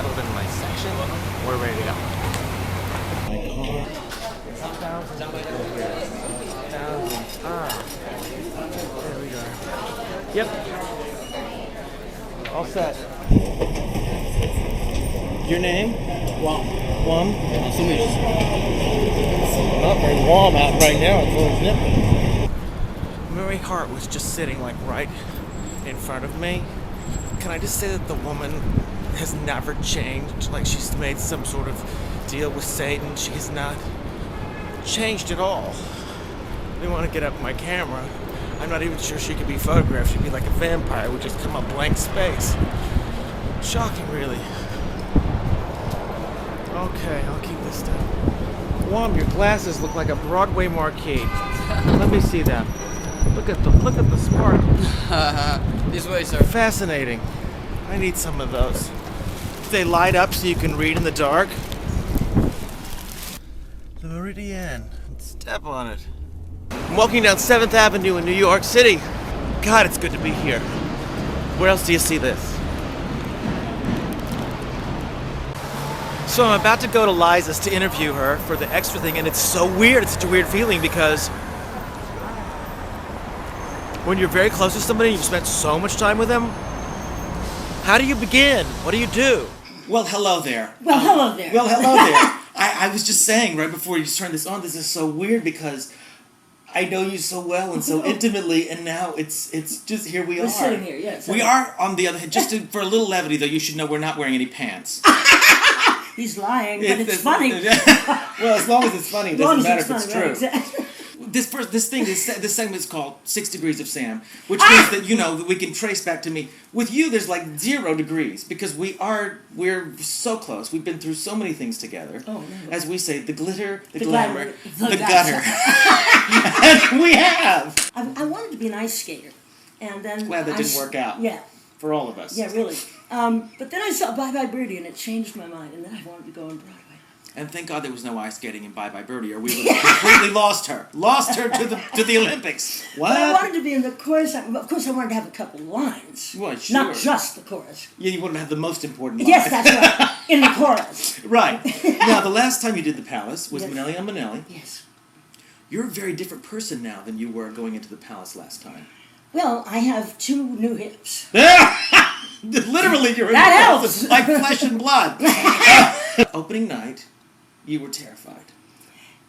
settled in my section. We're ready to go. There we go. Yep. All set. Your name? Wom. Wom? Not very warm out right now. It's always nipping. Mary Hart was just sitting like right in front of me. Can I just say that the woman has never changed? Like she's made some sort of deal with Satan. She has not changed at all. I didn't want to get up my camera. I'm not even sure she could be photographed. She'd be like a vampire, would just come up blank space. Shocking, really. Okay, I'll keep this down. Wom, your glasses look like a Broadway marquee. Let me see them. Look at the sparkles. This way, sir. Fascinating. I need some of those. They light up so you can read in the dark. The Meridian. Step on it. I'm walking down 7th Avenue in New York City. God, it's good to be here. Where else do you see this? So I'm about to go to Liza's to interview her for the extra thing, and it's so weird. It's such a weird feeling because when you're very close to somebody, you've spent so much time with them. How do you begin? What do you do? Well, hello there. Well, hello there. I was just saying right before you turned this on, this is so weird because I know you so well and so intimately, and now it's just here we are. We're sitting here, yes. We are, on the other hand, for a little levity though, you should know we're not wearing any pants. He's lying, but it's funny. Well, as long as it's funny, it doesn't matter if it's true. Right, exactly. This segment is called 6 Degrees of Sam, which means that, that we can trace back to me. With you, there's like 0 degrees, because we're so close. We've been through so many things together. Oh, no. As we say, the glitter, the glamour, the gutter. And we have! I wanted to be an ice skater. And then Glad that didn't work out. Yeah. For all of us. Yeah, really. But then I saw Bye Bye Birdie, and it changed my mind, and then I wanted to go on Broadway. And thank God there was no ice skating in Bye Bye Birdie, or we would have completely lost her. Lost her to the Olympics. What? But I wanted to be in the chorus. Of course, I wanted to have a couple lines. Well, sure. Not just the chorus. Yeah, you wanted to have the most important line. Yes, that's right. In the chorus. Right. Now, the last time you did the Palace was Yes. Minnelli on Minnelli. Yes. You're a very different person now than you were going into the Palace last time. Well, I have 2 new hips. Literally, you're that helps. Like flesh and blood. Opening night, you were terrified.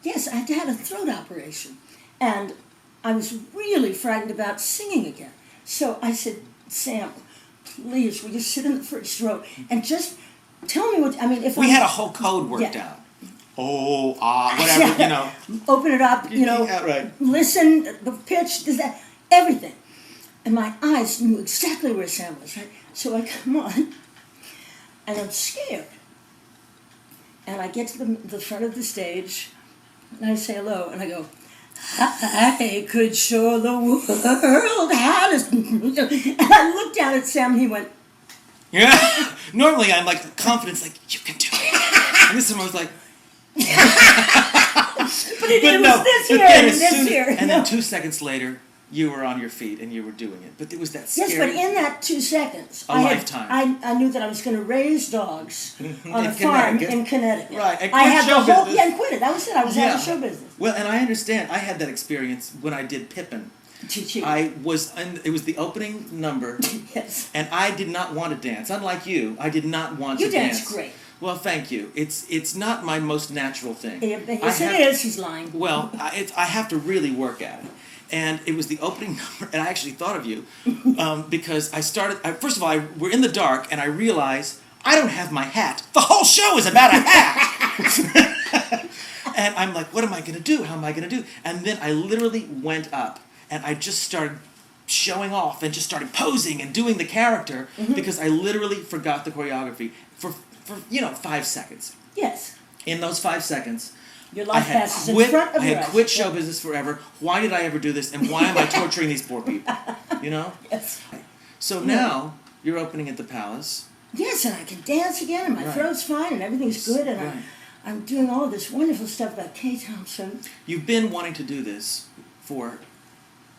Yes, I had a throat operation, and I was really frightened about singing again. So I said, Sam, please, will you sit in the first row and just tell me what, if we had a whole code worked out. Oh, whatever, Open it up, Yeah, right. Listen, the pitch, everything. And my eyes knew exactly where Sam was, right? So I come on, and I'm scared. And I get to the front of the stage, and I say hello, and I go, I could show the world how to... And I looked down at Sam, and he went... Yeah. Normally, I'm like, confidence, like, you can do it. And this time I was like... But it was this here and this here. And then 2 seconds later... You were on your feet and you were doing it. But it was that scary... Yes, but in that 2 seconds... lifetime. I knew that I was going to raise dogs on a farm in Connecticut. Right, and I had quit show business. Yeah, and quit it. That was it. I was out of show business. Well, and I understand. I had that experience when I did Pippin. It was the opening number. Yes. And I did not want to dance. Unlike you, I did not want to dance. You dance great. Well, thank you. It's not my most natural thing. Yes, it is. He's lying. Well, I have to really work at it. And it was the opening number, and I actually thought of you because first of all, we're in the dark, and I realized I don't have my hat. The whole show is about a hat! And I'm like, what am I going to do? How am I going to do? And then I literally went up, and I just started showing off and just started posing and doing the character because I literally forgot the choreography for 5 seconds. Yes. In those 5 seconds... Your life passes in front of your eyes. I had quit show business forever. Why did I ever do this? And why am I torturing these poor people? Yes. So now, you're opening at the Palace. Yes, and I can dance again, and my throat's fine, and everything's good, and I'm doing all this wonderful stuff about Kay Thompson. You've been wanting to do this for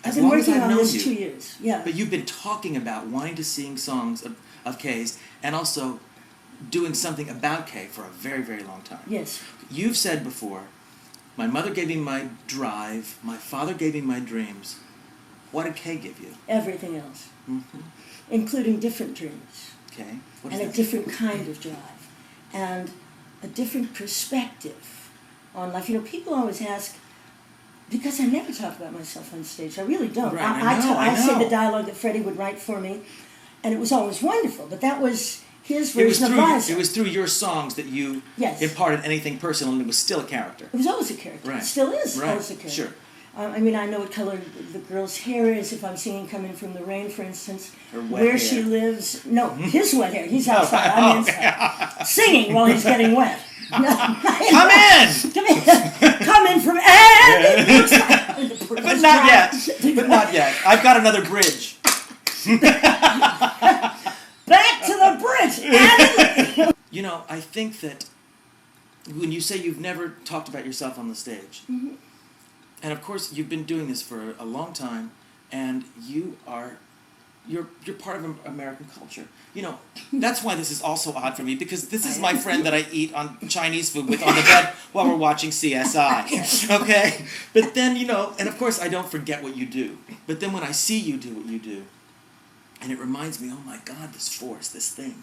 I've been working on this 2 years, yeah. But you've been talking about wanting to sing songs of Kay's, and also doing something about Kay for a very, very long time. Yes. You've said before, my mother gave me my drive, my father gave me my dreams. What did Kay give you? Everything else. Mm-hmm. Including different dreams. Okay. What And is a that? different kind of drive. And a different perspective on life. You know, people always ask, because I never talk about myself on stage. I really don't. Right, I know. I say the dialogue that Freddie would write for me, and it was always wonderful. But that was his It was version of through Liza. it was through your songs that you Yes. imparted anything personal, and it was still a character. It was always a character. Right. It still is Right. always a character. Sure. I mean, I know what color the girl's hair is if I'm singing Coming from the Rain, for instance. Her wet Where hair. she lives. No, his wet hair. He's outside. I'm inside. Singing while he's getting wet. Come in! Come in! Come in from and But not yet. But not yet. I've got another bridge. Back to the bridge! You know, I think that when you say you've never talked about yourself on the stage, Mm-hmm. and of course you've been doing this for a long time, and you're part of American culture. You know, that's why this is also odd for me, because this is my friend that I eat on Chinese food with on the bed while we're watching CSI. Okay? But then, you know, and of course I don't forget what you do. But then when I see you do what you do, and it reminds me, oh my God, this force, this thing.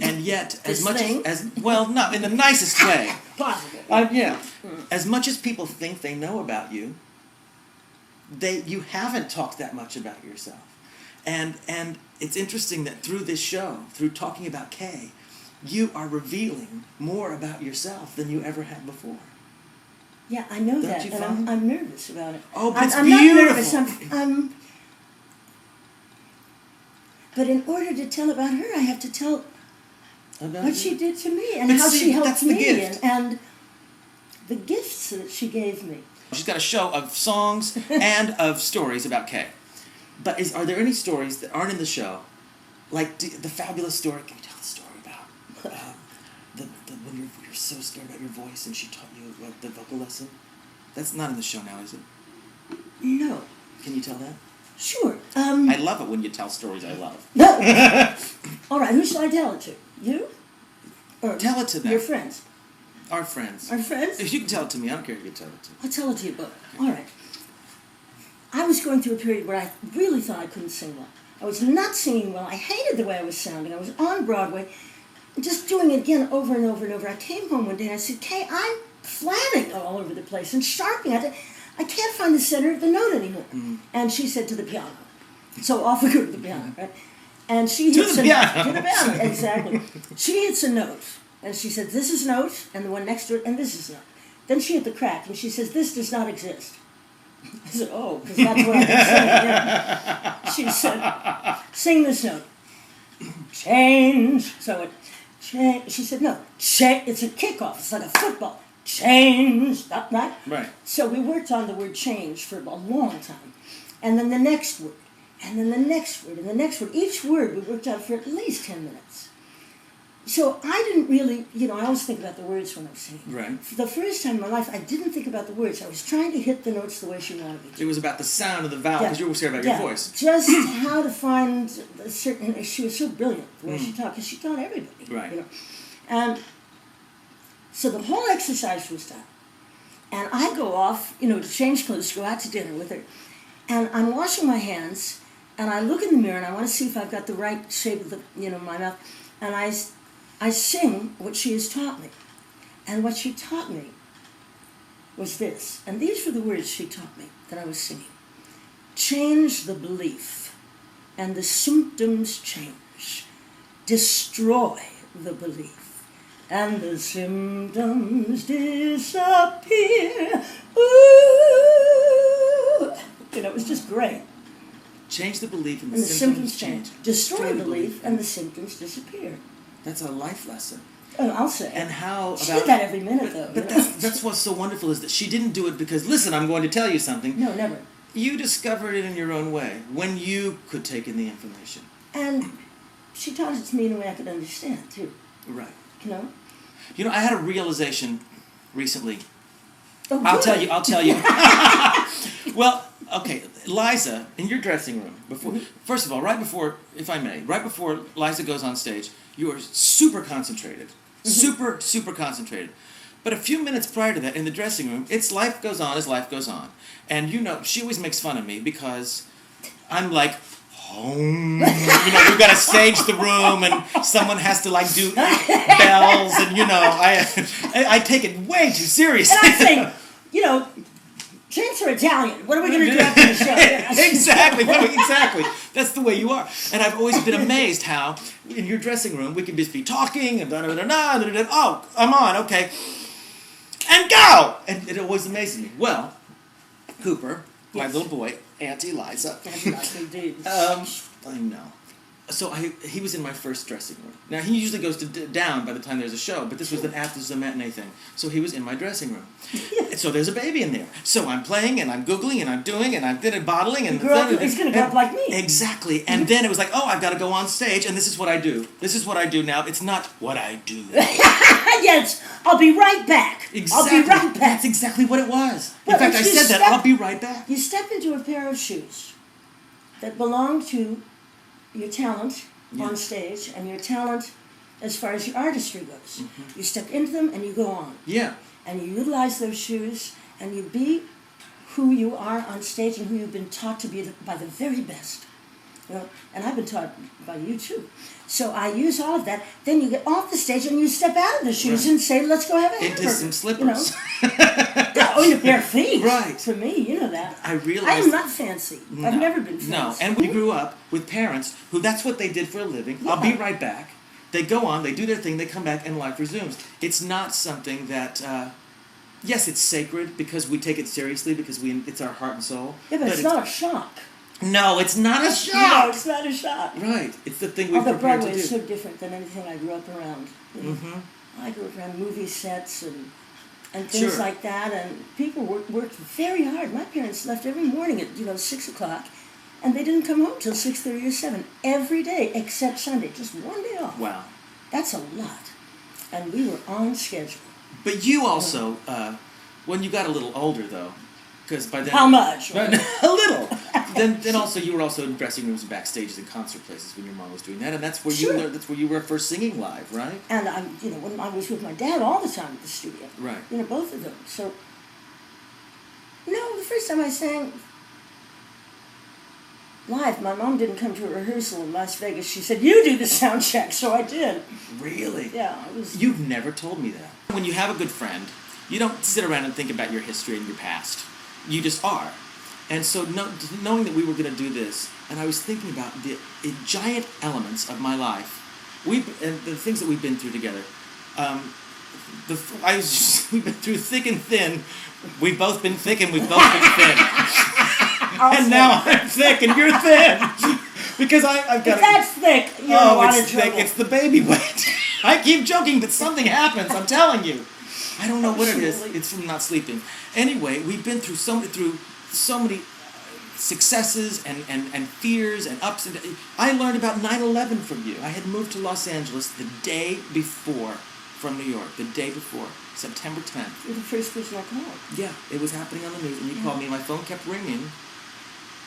And yet, as This much thing? as well, not in the nicest way. Positive. Yeah. As much as people think they know about you, you haven't talked that much about yourself. And it's interesting that through this show, through talking about Kay, you are revealing more about yourself than you ever have before. Yeah, I know Don't that, you and find? I'm nervous about it. Oh, but it's I'm beautiful. not nervous. But in order to tell about her, I have to tell About what you? she did to me and But how see, she helped that's the me gift. and the gifts that she gave me. She's got a show of songs and of stories about Kay. But are there any stories that aren't in the show, like the fabulous story? Can you tell the story about when you're so scared about your voice and she taught you the vocal lesson? That's not in the show now, is it? No. Can you tell that? Sure. I love it when you tell stories I love. No. All right, who should I tell it to? You? Or Tell it to them. your friends? Our friends. Our friends? If you can tell it to me, I don't care if you tell it to. I'll tell it to you both. All right. I was going through a period where I really thought I couldn't sing well. I was not singing well. I hated the way I was sounding. I was on Broadway, just doing it again over and over and over. I came home one day and I said, Kay, I'm flatting all over the place and sharping. I can't find the center of the note anymore. Mm. And she said, to the piano. So off we go to the piano, right? And she To hits the a piano. To the piano, exactly. She hits a note. And she said, this is note, and the one next to it, and this is note. Then she hit the crack, and she says, this does not exist. I said, oh, because that's what I've been saying. Yeah. She said, sing this note. Change. So it, change. She said, no, it's a kickoff. It's like a football. Change. Right? Right. So we worked on the word change for a long time. And then the next word. And then the next word. And the next word. Each word we worked on for at least 10 minutes. So I didn't really, I always think about the words when I'm singing. Right. For the first time in my life, I didn't think about the words. I was trying to hit the notes the way she wanted me to. It was about the sound of the vowel, because you were scared about your voice. Just how to find a certain. She was so brilliant the way she taught, because she taught everybody. Right. And so the whole exercise was done, and I go off, to change clothes, to go out to dinner with her, and I'm washing my hands, and I look in the mirror, and I want to see if I've got the right shape of my mouth, and I sing what she has taught me, and what she taught me was this, and these were the words she taught me that I was singing. Change the belief, and the symptoms change. Destroy the belief, and the symptoms disappear. Ooh! It was just great. Change the belief and And the symptoms change. Destroy the belief, and the symptoms disappear. That's a life lesson. Oh, I'll say. And how She about... did that every minute, though. But that's what's so wonderful, is that she didn't do it because, listen, I'm going to tell you something. No, never. You discovered it in your own way, when you could take in the information. And she taught it to me in a way I could understand, too. Right. You know? I had a realization recently. Oh, I'll good. tell you. Well, okay, Liza, in your dressing room, first of all, right before Liza goes on stage, you are super concentrated. Super concentrated. But a few minutes prior to that, in the dressing room, it's life goes on as life goes on. And she always makes fun of me because I'm like, we've got to stage the room and someone has to like do bells and I take it way too seriously. And I say, drinks are Italian. What are we going to do after the show? Exactly. That's the way you are. And I've always been amazed how in your dressing room we can just be talking and oh, I'm on, okay. And go! And it always amazes me. Well, Cooper, my little boy, Auntie Liza. I know. So he was in my first dressing room. Now, he usually goes down by the time there's a show, but this was a matinee thing. So he was in my dressing room. And so there's a baby in there. So I'm playing, and I'm Googling, and I'm doing, and I'm bottling, and... He's going to grow up like me. Exactly. And then it was like, oh, I've got to go on stage, and this is what I do. This is what I do now. It's not what I do. Yes, I'll be right back. Exactly. I'll be right back. That's exactly what it was. Well, in fact, I said that, I'll be right back. You step into a pair of shoes that belong to your talent on stage and your talent as far as your artistry goes. You step into them and you go on. Yeah. And you utilize those shoes and you be who you are on stage and who you've been taught to be by the very best. And I've been taught by you too. So I use all of that. Then you get off the stage and you step out of the shoes and say, let's go have a hamburger. Into some slippers. Your bare feet. Right. For me, you know that. I realized... I am not fancy. No, I've never been fancy. No, and we grew up with parents who that's what they did for a living. Yeah. I'll be right back. They go on, they do their thing, they come back, and life resumes. It's not something that... yes, it's sacred because we take it seriously because it's our heart and soul. Yeah, but it's not a shock. No, it's not a shock. No, it's not a shock. Right. It's the thing we've prepared to do. Broadway is so different than anything I grew up around. I grew up around movie sets and things like that, and people worked very hard. My parents left every morning at 6 o'clock, and they didn't come home till 6:30 or 7 every day except Sunday. Just one day off. Wow. That's a lot, and we were on schedule. But you also, when you got a little older, though, because by then... How much? A little. Then also you were also in dressing rooms and backstages and concert places when your mom was doing that, and that's where you learned, that's where you were first singing live, right? And when I was with my dad all the time at the studio, right? Both of them. So, the first time I sang live, my mom didn't come to a rehearsal in Las Vegas. She said, "You do the sound check," so I did. Really? Yeah. It was... You've never told me that. When you have a good friend, you don't sit around and think about your history and your past. You just are. And so knowing that we were going to do this, and I was thinking about the giant elements of my life, and the things that we've been through together. We've been through thick and thin. We've both been thick and we've both been thin. And now I'm thick and you're thin. Because I've got... If that's thick, you're in a lot of trouble. Thick. It's the baby weight. I keep joking, but something happens. I'm telling you. I don't know what it is. It's from not sleeping. Anyway, we've been through so many successes and fears and ups and downs. I learned about 9/11 from you. I had moved to Los Angeles the day before from New York, the day before, September 10th. You're the first person I called. Yeah, it was happening on the news, and you called me, and my phone kept ringing,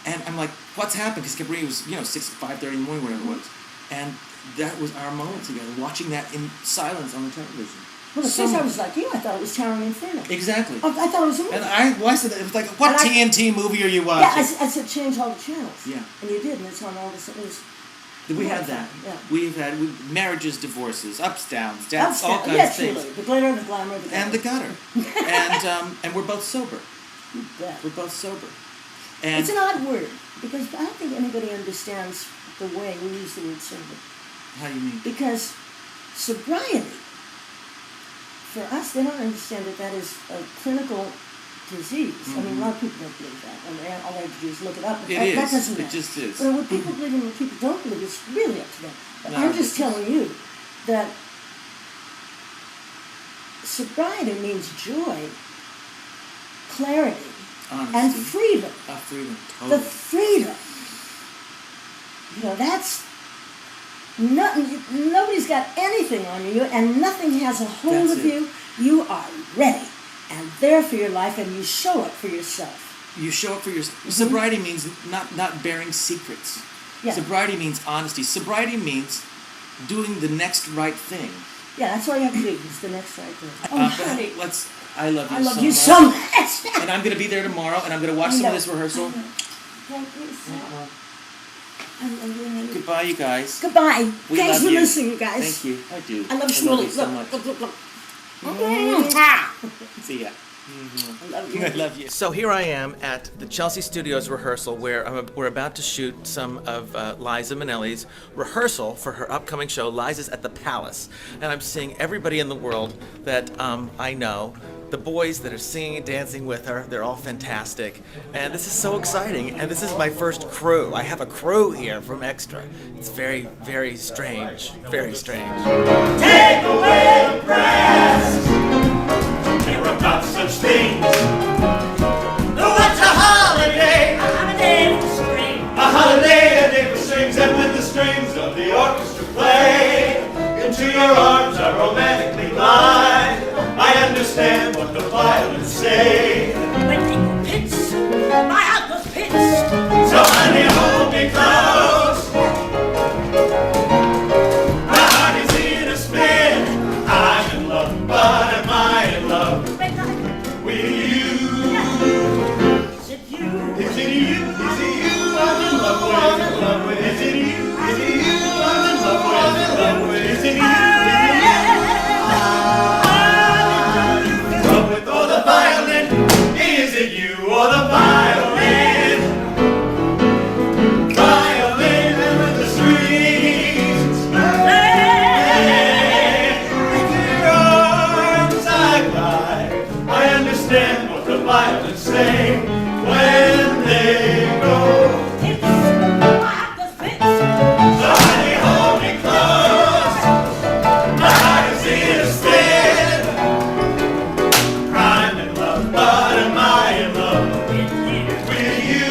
and I'm like, what's happened? Because it kept ringing. It was 5:30 in the morning, whatever it was. And that was our moment together, watching that in silence on the television. Well, at first I was like you. I thought it was Towering Inferno. Exactly. I thought it was a movie. And I said that. It was like, what TNT movie are you watching? Yeah, I said change all the channels. Yeah. And you did, and it's on all the... We had that. Yeah. We've had marriages, divorces, ups, downs, all kinds of things. The glitter, the glamour, the gutter. And the gutter. And we're both sober. You bet. We're both sober. And it's an odd word, because I don't think anybody understands the way we use the word sober. How do you mean? Because sobriety, for us, they don't understand that is a clinical disease. I mean, a lot of people don't believe that, and all they have to do is look it up. That doesn't matter. It just is. But what people believe and what people don't believe is really up to them. But No, I'm just telling you that sobriety means joy, clarity, Honesty. and freedom. Freedom, totally. The freedom. That's nothing. Nobody's got anything on you, and nothing has a hold of you. You are ready and there for your life, and you show up for yourself. You show up for yourself. Sobriety means not bearing secrets. Yeah. Sobriety means honesty. Sobriety means doing the next right thing. Yeah, that's all you have to do. It's the next right thing. Oh, But honey, I love you I love so you much. so much. And I'm going to be there tomorrow, and I'm going to watch some of this rehearsal. Thank you so I love you, honey. Goodbye, you guys. Goodbye. We Thanks love for you. listening, you guys. Thank you. I do. I love you, love Shmuley. you so Look, much. look. See ya. I love you. I love you. So here I am at the Chelsea Studios rehearsal where we're about to shoot some of Liza Minnelli's rehearsal for her upcoming show, Lizas at the Palace. And I'm seeing everybody in the world that I know. The boys that are singing and dancing with her, they're all fantastic. And this is so exciting. And this is my first crew. I have a crew here from Extra. It's very, very strange. Very strange. Take away the past. There are not such things. No, what's a holiday? A holiday for strings. A holiday, a day for strings. And when the strings of the orchestra play, into your arms I romantically glide. I understand what the violins say. When they go pits, my heart goes pits. So honey, hold me close. My heart is in a spin. I'm in love, but am I in love with you? Is it you? Is it you? Is it you? I'm in love with. Is it you? Is it you? I'm in love with. Is it you? Love with or the violin? Is it you or the violin? Violin and with the strings. Into your arms I glide. I understand what the violins say when they go. Pits, my heart goes pits. So honey, hold me close. My heart is in a spin. I'm in love, but am I in love with you?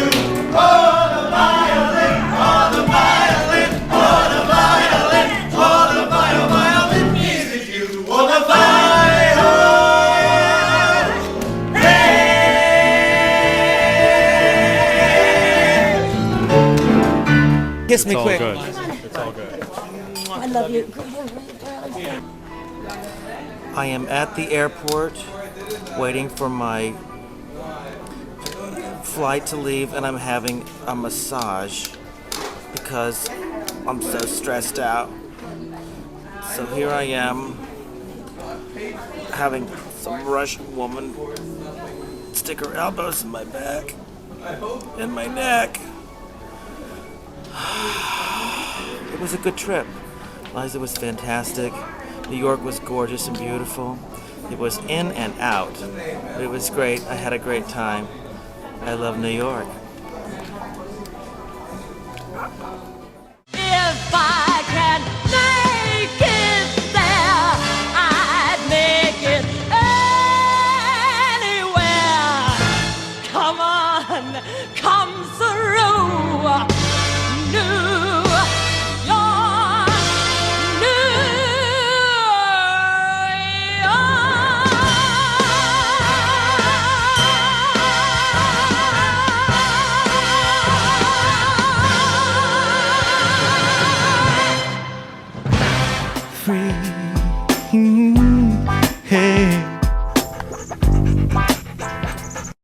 Oh, the violin, oh, the violin, oh, the violin, oh, the violin. Is it you or the violin? Kiss me quick. I love you. I am at the airport waiting for my flight to leave, and I'm having a massage because I'm so stressed out. So here I am having some Russian woman stick her elbows in my back and my neck. It was a good trip. Liza was fantastic. New York was gorgeous and beautiful. It was in and out. It was great. I had a great time. I love New York.